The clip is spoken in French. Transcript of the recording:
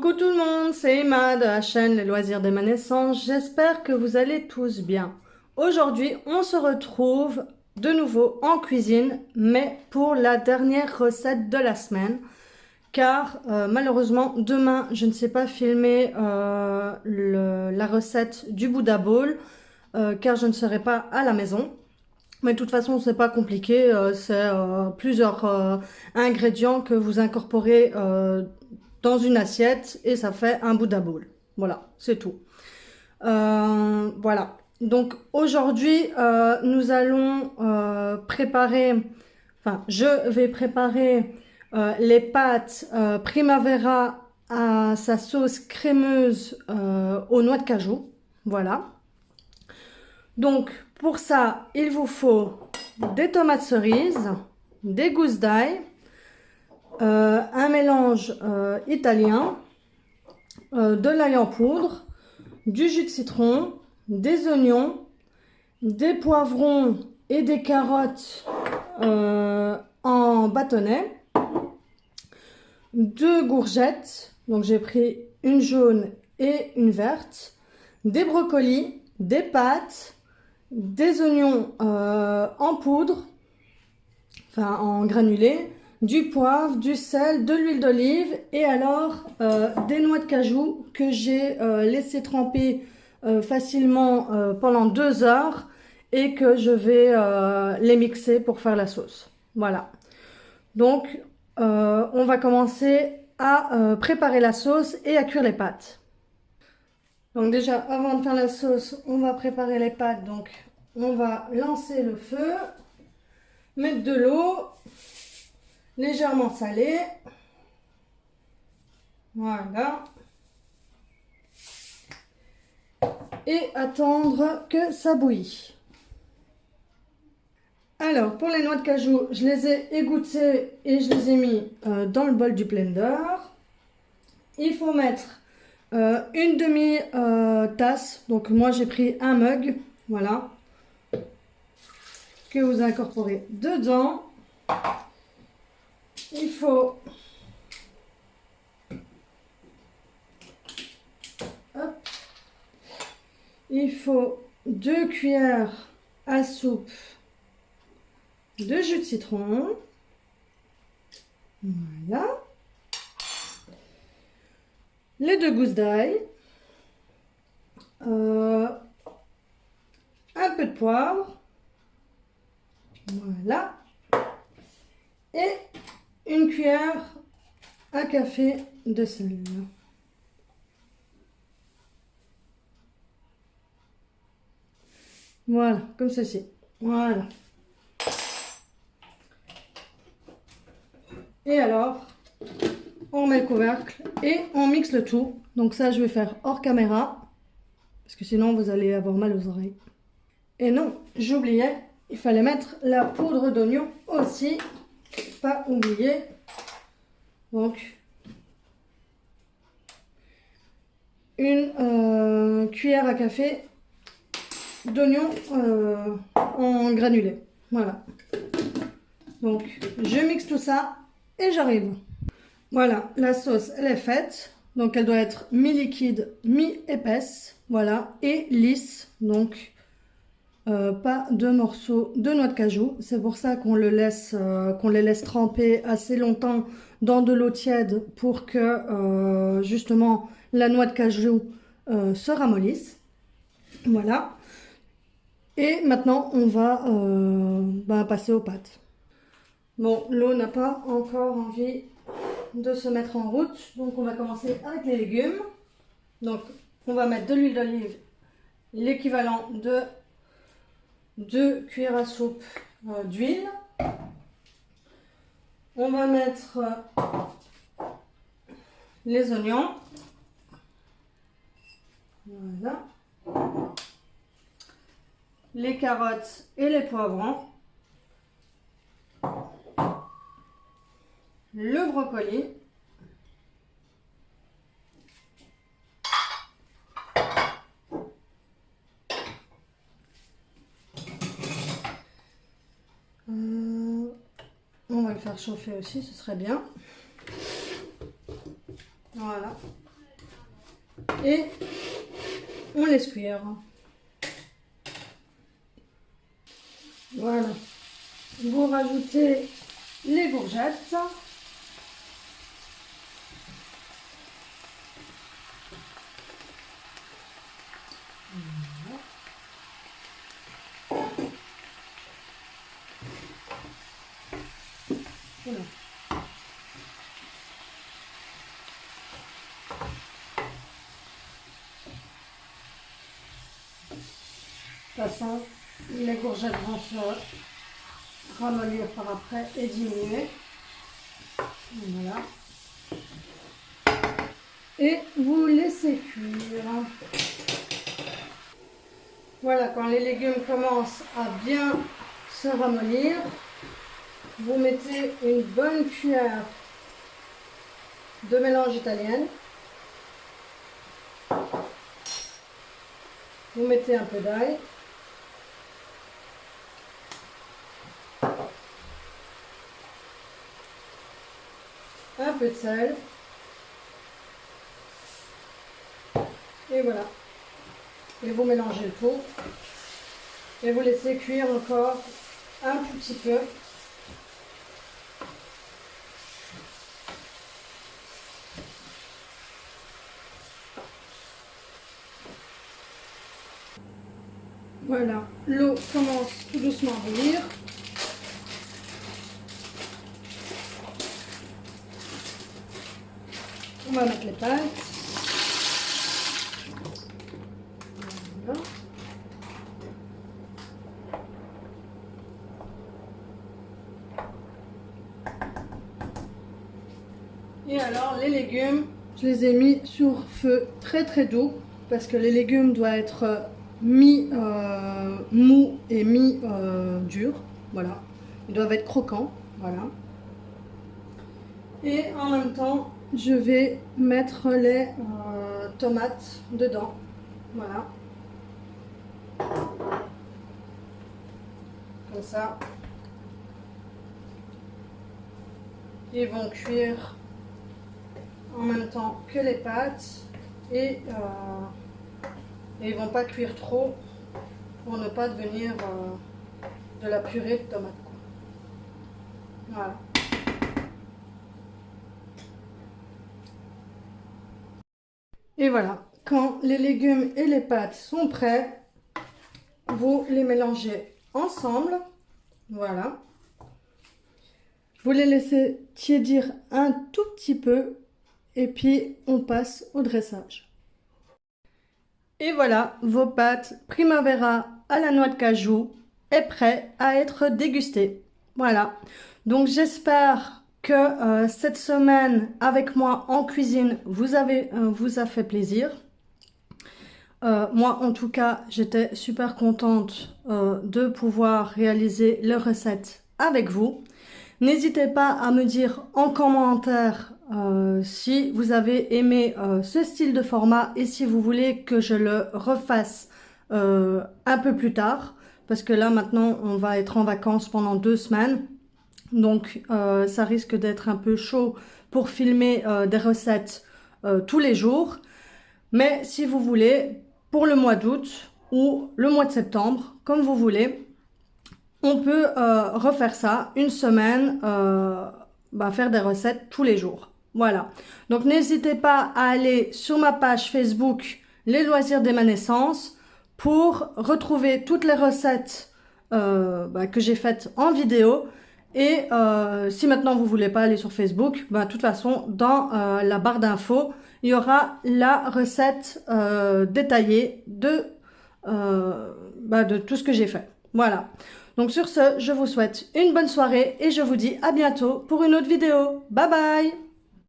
Coucou tout le monde, c'est Emma de la chaîne Les Loisirs de ma naissance. J'espère que vous allez tous bien. Aujourd'hui, on se retrouve de nouveau en cuisine, mais pour la dernière recette de la semaine. Car malheureusement, demain, je ne sais pas filmer la recette du Buddha Bowl, car je ne serai pas à la maison. Mais de toute façon, c'est pas compliqué, c'est plusieurs ingrédients que vous incorporez dans une assiette et ça fait un Buddha Bowl. Voilà, c'est tout. Voilà. Donc aujourd'hui, nous allons préparer, enfin, je vais préparer les pâtes Primavera à sa sauce crémeuse aux noix de cajou. Voilà. Donc pour ça, il vous faut des tomates cerises, des gousses d'ail, un mélange italien, de l'ail en poudre, du jus de citron, des oignons, des poivrons et des carottes en bâtonnets, 2 courgettes, donc j'ai pris une jaune et une verte, des brocolis, des pâtes, des oignons en poudre, enfin en granulés, du poivre, du sel, de l'huile d'olive et alors des noix de cajou que j'ai laissé tremper facilement pendant 2 heures et que je vais les mixer pour faire la sauce. Voilà. Donc on va commencer à préparer la sauce et à cuire les pâtes. Donc déjà, avant de faire la sauce, on va préparer les pâtes. Donc on va lancer le feu, mettre de l'eau légèrement salée. Voilà. Et attendre que ça bouillit. Alors, pour les noix de cajou, je les ai égouttées et je les ai mis dans le bol du blender. Il faut mettre une demi-tasse. Donc, moi, j'ai pris un mug. Voilà. Que vous incorporez dedans. Il faut... Hop. Il faut 2 cuillères à soupe de jus de citron. Voilà. Les 2 gousses d'ail. Un peu de poivre. Voilà. Et une cuillère à café de sel. Voilà, comme ceci. Voilà. Et alors, on met le couvercle et on mixe le tout. Donc ça, je vais faire hors caméra, parce que sinon, vous allez avoir mal aux oreilles. Et non, j'oubliais, il fallait mettre la poudre d'oignon aussi. Pas oublier. Donc, une cuillère à café d'oignon en granulé. Voilà. Donc, je mixe tout ça et j'arrive. Voilà, la sauce, elle est faite. Donc, elle doit être mi-liquide, mi-épaisse. Voilà, et lisse. Donc, pas de morceaux de noix de cajou. C'est pour ça qu'on les laisse tremper assez longtemps dans de l'eau tiède pour que justement la noix de cajou se ramollisse. Voilà. Et maintenant, on va passer aux pâtes. Bon, l'eau n'a pas encore envie de se mettre en route, donc on va commencer avec les légumes. Donc, on va mettre de l'huile d'olive, l'équivalent de 2 cuillères à soupe d'huile. On va mettre les oignons. Voilà. Les carottes et les poivrons. Le brocoli. On va le faire chauffer aussi, ce serait bien. Voilà. et on laisse cuire. Voilà. Vous rajoutez les courgettes. Voilà. De toute façon, les courgettes vont se ramollir par après et diminuer. Voilà. Et vous laissez cuire. Voilà, quand les légumes commencent à bien se ramollir, vous mettez une bonne cuillère de mélange italienne. Vous mettez un peu d'ail. Un peu de sel. Et voilà. Et vous mélangez le tout. Et vous laissez cuire encore un tout petit peu. Voilà, l'eau commence tout doucement à bouillir. On va mettre les pâtes. Voilà. Et alors les légumes, je les ai mis sur feu très très doux parce que les légumes doivent être mi-mou et mi-dur. Voilà, ils doivent être croquants. Voilà. Et en même temps, je vais mettre les tomates dedans. Voilà. Comme ça. Ils vont cuire en même temps que les pâtes et ils vont pas cuire trop pour ne pas devenir de la purée de tomates. Voilà. Et voilà, quand les légumes et les pâtes sont prêts, vous les mélangez ensemble. Voilà. Vous les laissez tiédir un tout petit peu et puis on passe au dressage. Et voilà, vos pâtes Primavera à la noix de cajou est prêt à être dégusté. Voilà, donc j'espère que cette semaine avec moi en cuisine vous a fait plaisir. Moi en tout cas j'étais super contente de pouvoir réaliser les recettes avec vous. N'hésitez pas à me dire en commentaire si vous avez aimé ce style de format et si vous voulez que je le refasse un peu plus tard. Parce que là maintenant on va être en vacances pendant 2 semaines. Donc ça risque d'être un peu chaud pour filmer des recettes tous les jours. Mais si vous voulez, pour le mois d'août ou le mois de septembre, comme vous voulez, on peut refaire ça une semaine, faire des recettes tous les jours. Voilà. Donc n'hésitez pas à aller sur ma page Facebook Les Loisirs dès ma naissance pour retrouver toutes les recettes que j'ai faites en vidéo. Et si maintenant vous voulez pas aller sur Facebook, de toute façon dans la barre d'infos, il y aura la recette détaillée de tout ce que j'ai fait. Voilà. Donc sur ce, je vous souhaite une bonne soirée et je vous dis à bientôt pour une autre vidéo. Bye bye!